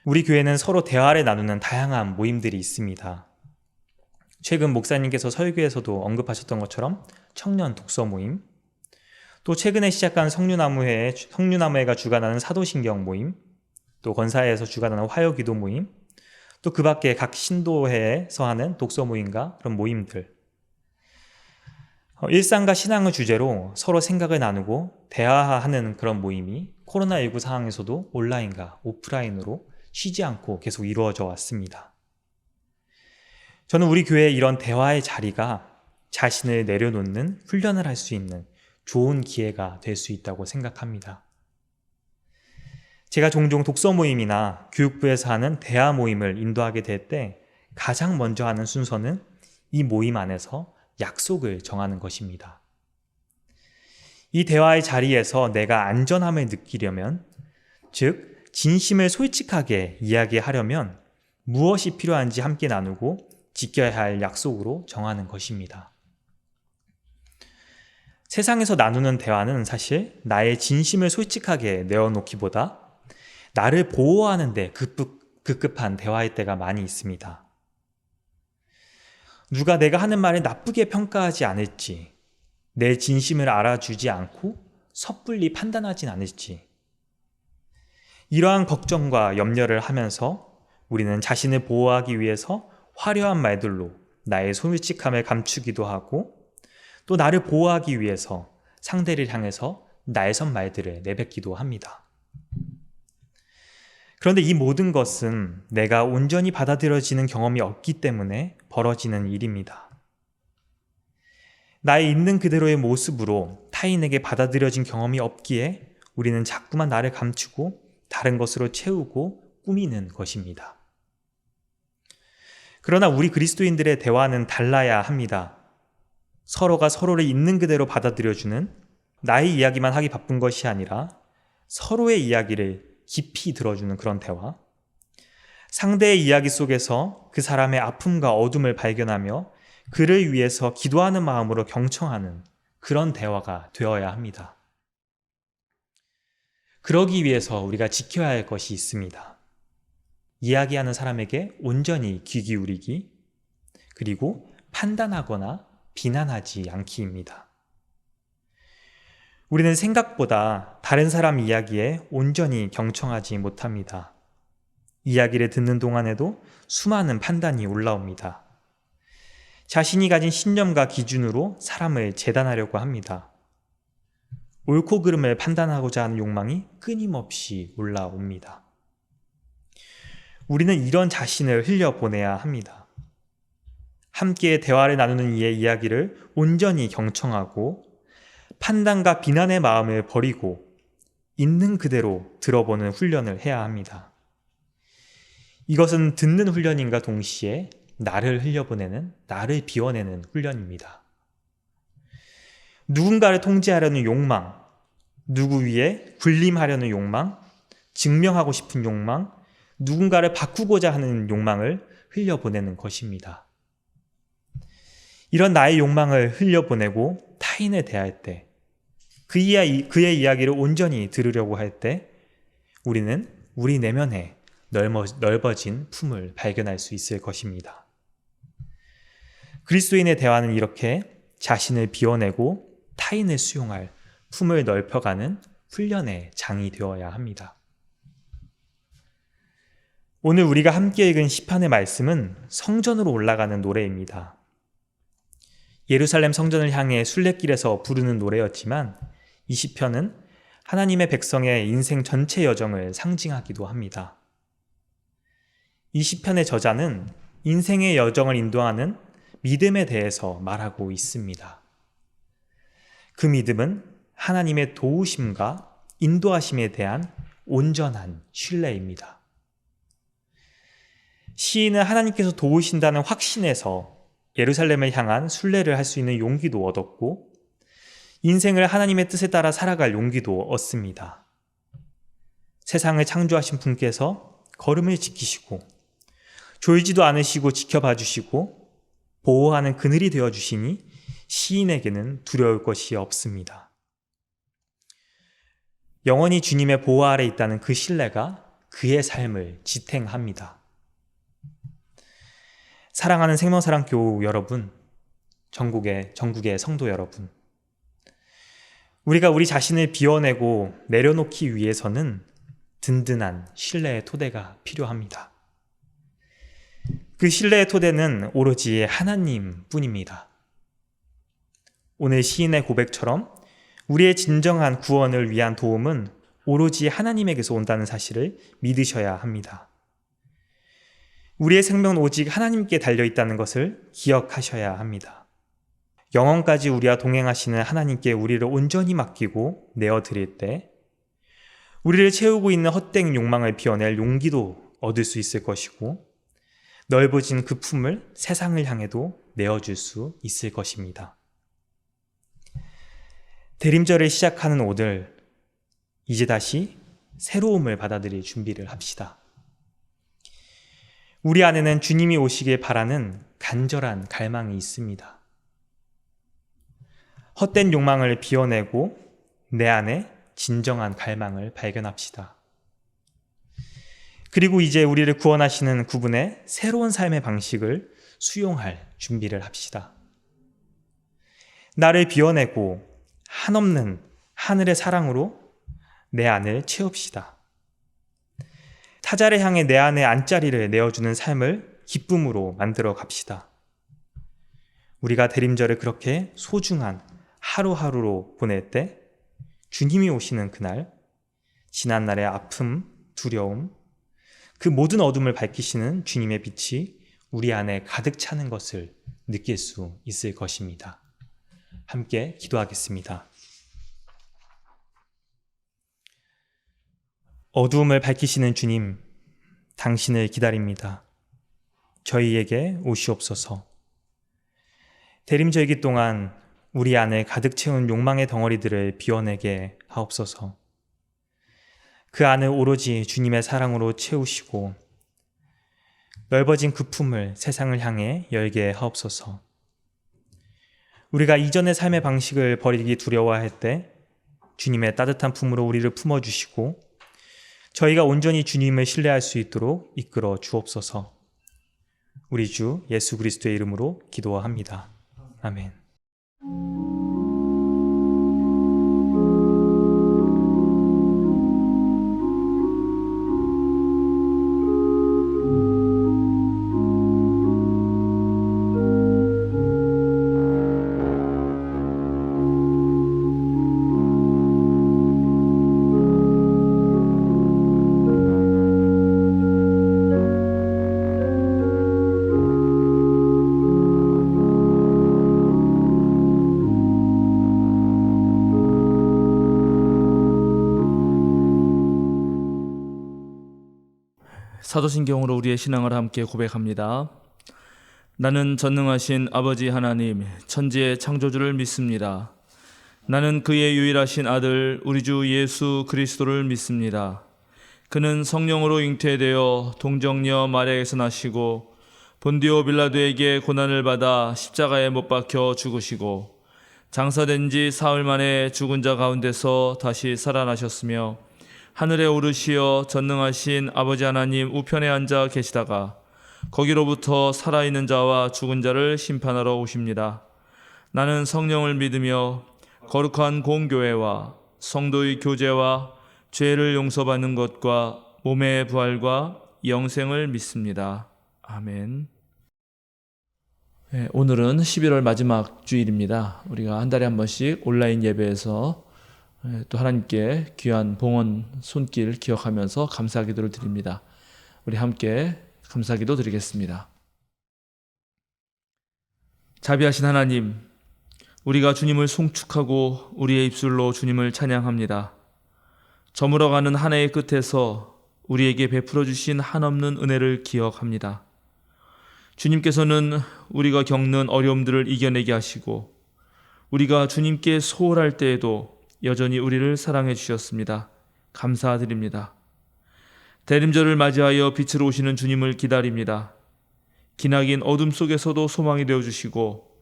우리 교회는 서로 대화를 나누는 다양한 모임들이 있습니다. 최근 목사님께서 설교에서도 언급하셨던 것처럼 청년 독서 모임, 또 최근에 시작한 성류나무회가 주관하는 사도신경 모임, 또 건사회에서 주관하는 화요기도 모임, 또 그 밖에 각 신도회에서 하는 독서 모임과 그런 모임들, 일상과 신앙을 주제로 서로 생각을 나누고 대화하는 그런 모임이 코로나19 상황에서도 온라인과 오프라인으로 쉬지 않고 계속 이루어져 왔습니다. 저는 우리 교회의 이런 대화의 자리가 자신을 내려놓는 훈련을 할 수 있는 좋은 기회가 될 수 있다고 생각합니다. 제가 종종 독서 모임이나 교육부에서 하는 대화 모임을 인도하게 될 때 가장 먼저 하는 순서는 이 모임 안에서 약속을 정하는 것입니다. 이 대화의 자리에서 내가 안전함을 느끼려면, 즉 진심을 솔직하게 이야기하려면 무엇이 필요한지 함께 나누고 지켜야 할 약속으로 정하는 것입니다. 세상에서 나누는 대화는 사실 나의 진심을 솔직하게 내어놓기보다 나를 보호하는 데 급급한 대화일 때가 많이 있습니다. 누가 내가 하는 말을 나쁘게 평가하지 않을지, 내 진심을 알아주지 않고 섣불리 판단하진 않을지, 이러한 걱정과 염려를 하면서 우리는 자신을 보호하기 위해서 화려한 말들로 나의 솔직함을 감추기도 하고, 또 나를 보호하기 위해서 상대를 향해서 날선 말들을 내뱉기도 합니다. 그런데 이 모든 것은 내가 온전히 받아들여지는 경험이 없기 때문에 벌어지는 일입니다. 나의 있는 그대로의 모습으로 타인에게 받아들여진 경험이 없기에 우리는 자꾸만 나를 감추고 다른 것으로 채우고 꾸미는 것입니다. 그러나 우리 그리스도인들의 대화는 달라야 합니다. 서로가 서로를 있는 그대로 받아들여주는, 나의 이야기만 하기 바쁜 것이 아니라 서로의 이야기를 깊이 들어주는 그런 대화, 상대의 이야기 속에서 그 사람의 아픔과 어둠을 발견하며 그를 위해서 기도하는 마음으로 경청하는 그런 대화가 되어야 합니다. 그러기 위해서 우리가 지켜야 할 것이 있습니다. 이야기하는 사람에게 온전히 귀 기울이기, 그리고 판단하거나 비난하지 않기입니다. 우리는 생각보다 다른 사람 이야기에 온전히 경청하지 못합니다. 이야기를 듣는 동안에도 수많은 판단이 올라옵니다. 자신이 가진 신념과 기준으로 사람을 재단하려고 합니다. 옳고 그름을 판단하고자 하는 욕망이 끊임없이 올라옵니다. 우리는 이런 자신을 흘려보내야 합니다. 함께 대화를 나누는 이의 이야기를 온전히 경청하고 판단과 비난의 마음을 버리고 있는 그대로 들어보는 훈련을 해야 합니다. 이것은 듣는 훈련인과 동시에 나를 흘려보내는, 나를 비워내는 훈련입니다. 누군가를 통제하려는 욕망, 누구 위에 군림하려는 욕망, 증명하고 싶은 욕망, 누군가를 바꾸고자 하는 욕망을 흘려보내는 것입니다. 이런 나의 욕망을 흘려보내고 타인에 대할 때, 그의 이야기를 온전히 들으려고 할 때 우리는 우리 내면에 넓어진 품을 발견할 수 있을 것입니다. 그리스도인의 대화는 이렇게 자신을 비워내고 타인을 수용할 품을 넓혀가는 훈련의 장이 되어야 합니다. 오늘 우리가 함께 읽은 시편의 말씀은 성전으로 올라가는 노래입니다. 예루살렘 성전을 향해 순례길에서 부르는 노래였지만 이 시편은 하나님의 백성의 인생 전체 여정을 상징하기도 합니다. 이 시편의 저자는 인생의 여정을 인도하는 믿음에 대해서 말하고 있습니다. 그 믿음은 하나님의 도우심과 인도하심에 대한 온전한 신뢰입니다. 시인은 하나님께서 도우신다는 확신에서 예루살렘을 향한 순례를 할 수 있는 용기도 얻었고 인생을 하나님의 뜻에 따라 살아갈 용기도 얻습니다. 세상을 창조하신 분께서 걸음을 지키시고 졸지도 않으시고 지켜봐 주시고 보호하는 그늘이 되어 주시니 시인에게는 두려울 것이 없습니다. 영원히 주님의 보호 아래 있다는 그 신뢰가 그의 삶을 지탱합니다. 사랑하는 생명사랑교우 여러분, 전국의 성도 여러분, 우리가 우리 자신을 비워내고 내려놓기 위해서는 든든한 신뢰의 토대가 필요합니다. 그 신뢰의 토대는 오로지 하나님 뿐입니다. 오늘 시인의 고백처럼 우리의 진정한 구원을 위한 도움은 오로지 하나님에게서 온다는 사실을 믿으셔야 합니다. 우리의 생명은 오직 하나님께 달려있다는 것을 기억하셔야 합니다. 영원까지 우리와 동행하시는 하나님께 우리를 온전히 맡기고 내어드릴 때 우리를 채우고 있는 헛된 욕망을 비워낼 용기도 얻을 수 있을 것이고 넓어진 그 품을 세상을 향해도 내어줄 수 있을 것입니다. 대림절을 시작하는 오늘, 이제 다시 새로움을 받아들일 준비를 합시다. 우리 안에는 주님이 오시길 바라는 간절한 갈망이 있습니다. 헛된 욕망을 비워내고 내 안에 진정한 갈망을 발견합시다. 그리고 이제 우리를 구원하시는 그분의 새로운 삶의 방식을 수용할 준비를 합시다. 나를 비워내고 한없는 하늘의 사랑으로 내 안을 채웁시다. 타자를 향해 내 안에 안자리를 내어주는 삶을 기쁨으로 만들어 갑시다. 우리가 대림절을 그렇게 소중한 하루하루로 보낼 때 주님이 오시는 그날, 지난날의 아픔, 두려움, 그 모든 어둠을 밝히시는 주님의 빛이 우리 안에 가득 차는 것을 느낄 수 있을 것입니다. 함께 기도하겠습니다. 어두움을 밝히시는 주님, 당신을 기다립니다. 저희에게 오시옵소서. 대림절기 동안 우리 안에 가득 채운 욕망의 덩어리들을 비워내게 하옵소서. 그 안을 오로지 주님의 사랑으로 채우시고 넓어진 그 품을 세상을 향해 열게 하옵소서. 우리가 이전의 삶의 방식을 버리기 두려워할 때 주님의 따뜻한 품으로 우리를 품어주시고 저희가 온전히 주님을 신뢰할 수 있도록 이끌어 주옵소서. 우리 주 예수 그리스도의 이름으로 기도합니다. 아멘. 사도신경으로 우리의 신앙을 함께 고백합니다. 나는 전능하신 아버지 하나님, 천지의 창조주를 믿습니다. 나는 그의 유일하신 아들 우리 주 예수 그리스도를 믿습니다. 그는 성령으로 잉태되어 동정녀 마리아에서 나시고 본디오 빌라도에게 고난을 받아 십자가에 못 박혀 죽으시고 장사된 지 사흘 만에 죽은 자 가운데서 다시 살아나셨으며 하늘에 오르시어 전능하신 아버지 하나님 우편에 앉아 계시다가 거기로부터 살아있는 자와 죽은 자를 심판하러 오십니다. 나는 성령을 믿으며 거룩한 공교회와 성도의 교제와 죄를 용서받는 것과 몸의 부활과 영생을 믿습니다. 아멘. 네, 오늘은 11월 마지막 주일입니다. 우리가 한 달에 한 번씩 온라인 예배에서 또 하나님께 귀한 봉헌 손길 기억하면서 감사 기도를 드립니다. 우리 함께 감사 기도 드리겠습니다. 자비하신 하나님, 우리가 주님을 송축하고 우리의 입술로 주님을 찬양합니다. 저물어가는 한 해의 끝에서 우리에게 베풀어 주신 한없는 은혜를 기억합니다. 주님께서는 우리가 겪는 어려움들을 이겨내게 하시고 우리가 주님께 소홀할 때에도 여전히 우리를 사랑해 주셨습니다. 감사드립니다. 대림절을 맞이하여 빛으로 오시는 주님을 기다립니다. 기나긴 어둠 속에서도 소망이 되어주시고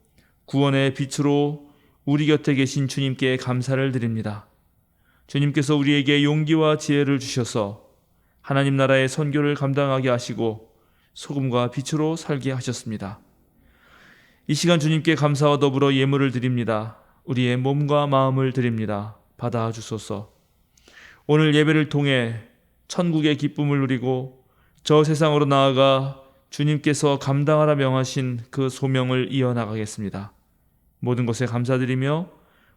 구원의 빛으로 우리 곁에 계신 주님께 감사를 드립니다. 주님께서 우리에게 용기와 지혜를 주셔서 하나님 나라의 선교를 감당하게 하시고 소금과 빛으로 살게 하셨습니다. 이 시간 주님께 감사와 더불어 예물을 드립니다. 우리의 몸과 마음을 드립니다. 받아주소서. 오늘 예배를 통해 천국의 기쁨을 누리고 저 세상으로 나아가 주님께서 감당하라 명하신 그 소명을 이어나가겠습니다. 모든 것에 감사드리며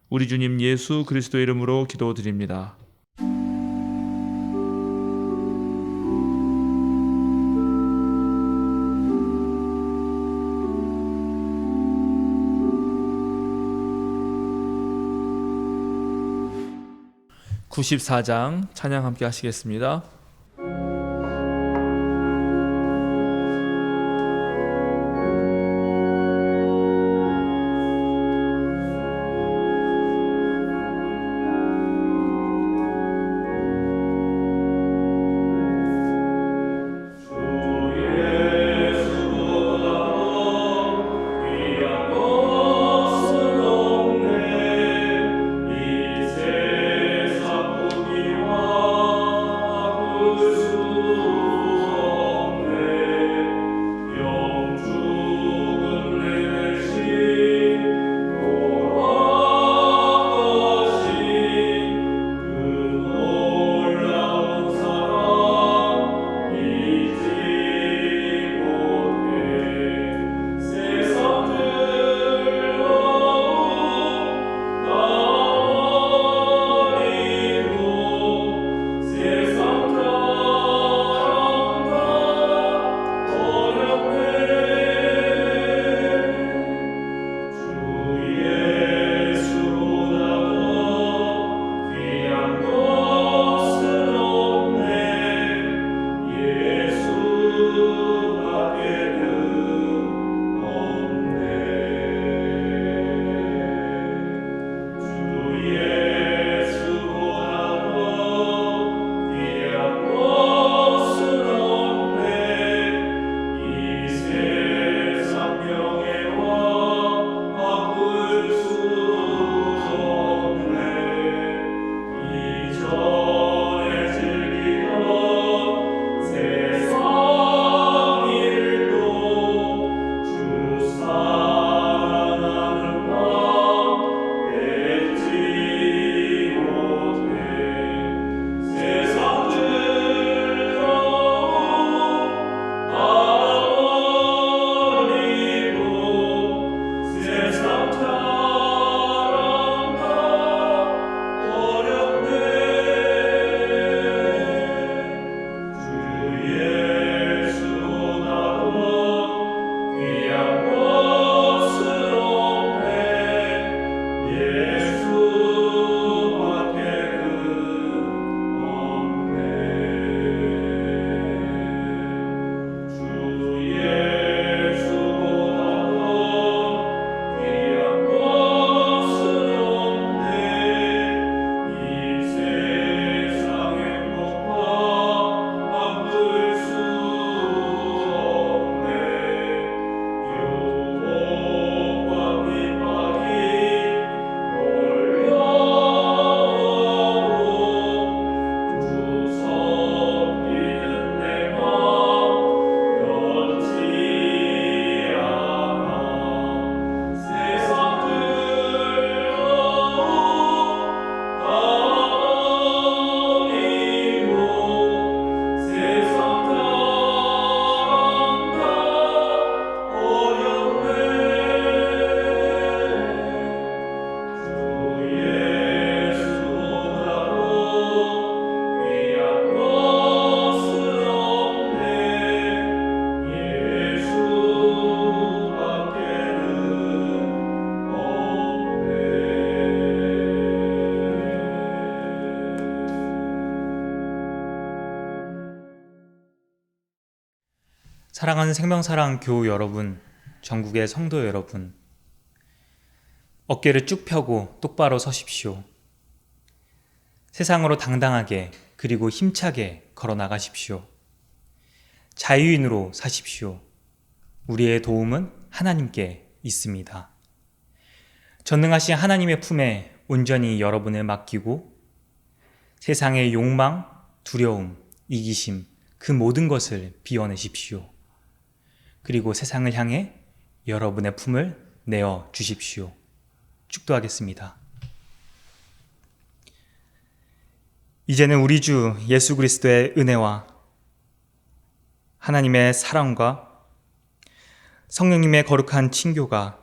우리 주님 예수 그리스도의 이름으로 기도드립니다. (94장) 찬양 함께 하시겠습니다. 이세 사부기와 사랑하는 생명사랑 교우 여러분, 전국의 성도 여러분, 어깨를 쭉 펴고 똑바로 서십시오. 세상으로 당당하게 그리고 힘차게 걸어 나가십시오. 자유인으로 사십시오. 우리의 도움은 하나님께 있습니다. 전능하신 하나님의 품에 온전히 여러분을 맡기고 세상의 욕망, 두려움, 이기심, 그 모든 것을 비워내십시오. 그리고 세상을 향해 여러분의 품을 내어 주십시오. 축도하겠습니다. 이제는 우리 주 예수 그리스도의 은혜와 하나님의 사랑과 성령님의 거룩한 친교가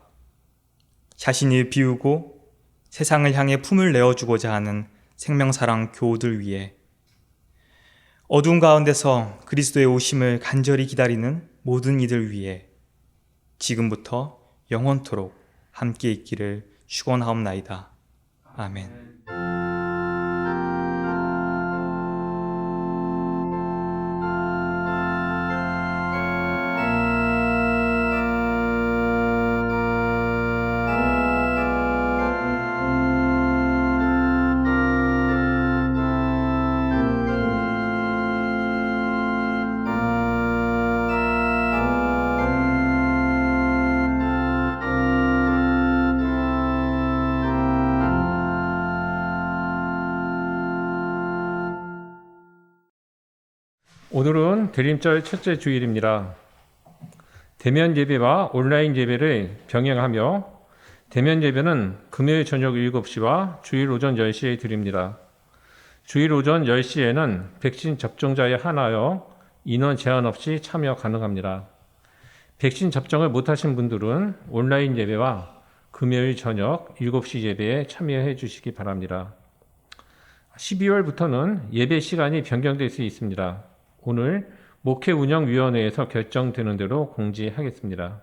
자신을 비우고 세상을 향해 품을 내어주고자 하는 생명사랑 교우들 위해 어두운 가운데서 그리스도의 오심을 간절히 기다리는 모든 이들 위해 지금부터 영원토록 함께 있기를 축원하옵나이다. 아멘. 오늘은 대림절 첫째 주일입니다. 대면 예배와 온라인 예배를 병행하며 대면 예배는 금요일 저녁 7시와 주일 오전 10시에 드립니다. 주일 오전 10시에는 백신 접종자에 한하여 인원 제한 없이 참여 가능합니다. 백신 접종을 못하신 분들은 온라인 예배와 금요일 저녁 7시 예배에 참여해 주시기 바랍니다. 12월부터는 예배 시간이 변경될 수 있습니다. 오늘 목회운영위원회에서 결정되는 대로 공지하겠습니다.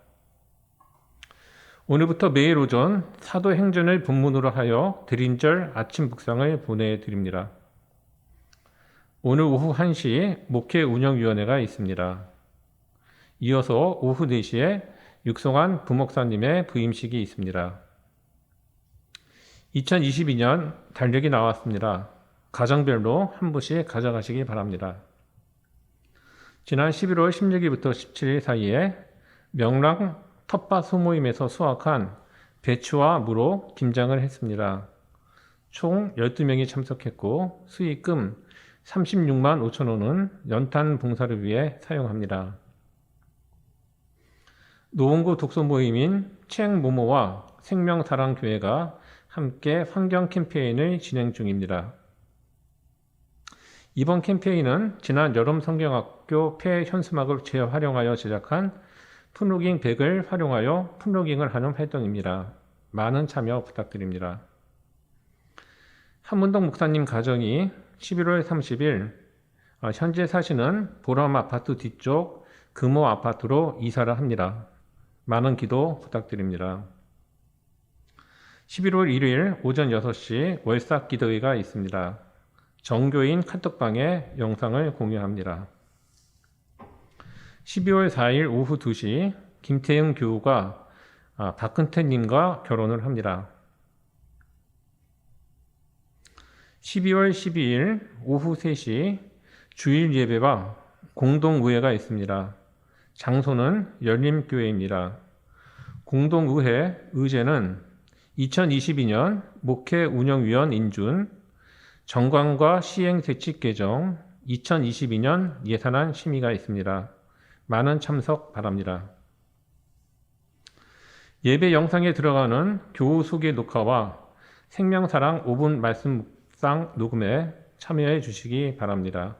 오늘부터 매일 오전 사도행전을 본문으로 하여 대림절 아침 묵상을 보내드립니다. 오늘 오후 1시 목회운영위원회가 있습니다. 이어서 오후 4시에 육성환 부목사님의 부임식이 있습니다. 2022년 달력이 나왔습니다. 가정별로 한 부씩 가져가시기 바랍니다. 지난 11월 16일부터 17일 사이에 명랑 텃밭 소모임에서 수확한 배추와 무로 김장을 했습니다. 총 12명이 참석했고 수익금 36만 5천 원은 연탄 봉사를 위해 사용합니다. 노원구 독서 모임인 책모모와 생명사랑교회가 함께 환경 캠페인을 진행 중입니다. 이번 캠페인은 지난 여름 성경학교 폐 현수막을 재활용하여 제작한 풋로깅 백을 활용하여 풋로깅을 하는 활동입니다. 많은 참여 부탁드립니다. 한문동 목사님 가정이 11월 30일 현재 사시는 보람 아파트 뒤쪽 금호 아파트로 이사를 합니다. 많은 기도 부탁드립니다. 11월 1일 오전 6시 월삭 기도회가 있습니다. 정교인 카톡방에 영상을 공유합니다. 12월 4일 오후 2시 김태형 교우가 박근태님과 결혼을 합니다. 12월 12일 오후 3시 주일 예배와 공동의회가 있습니다. 장소는 열림교회입니다. 공동의회 의제는 2022년 목회운영위원 인준, 정관과 시행 대책 개정, 2022년 예산안 심의가 있습니다. 많은 참석 바랍니다. 예배 영상에 들어가는 교우 소개 녹화와 생명사랑 5분 말씀 묵상 녹음에 참여해 주시기 바랍니다.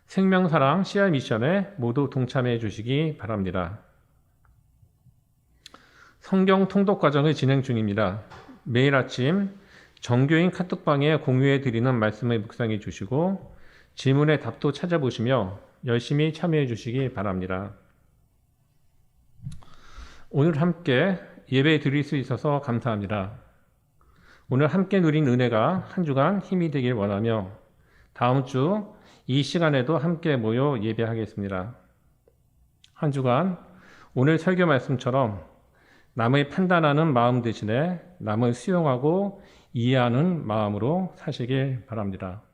생명사랑 CR 미션에 모두 동참해 주시기 바랍니다. 성경 통독 과정을 진행 중입니다. 매일 아침 정교인 카톡방에 공유해 드리는 말씀을 묵상해 주시고 질문의 답도 찾아보시며 열심히 참여해 주시기 바랍니다. 오늘 함께 예배 드릴 수 있어서 감사합니다. 오늘 함께 누린 은혜가 한 주간 힘이 되길 원하며 다음 주 이 시간에도 함께 모여 예배하겠습니다. 한 주간 오늘 설교 말씀처럼 남을 판단하는 마음 대신에 남을 수용하고 이해하는 마음으로 사시길 바랍니다.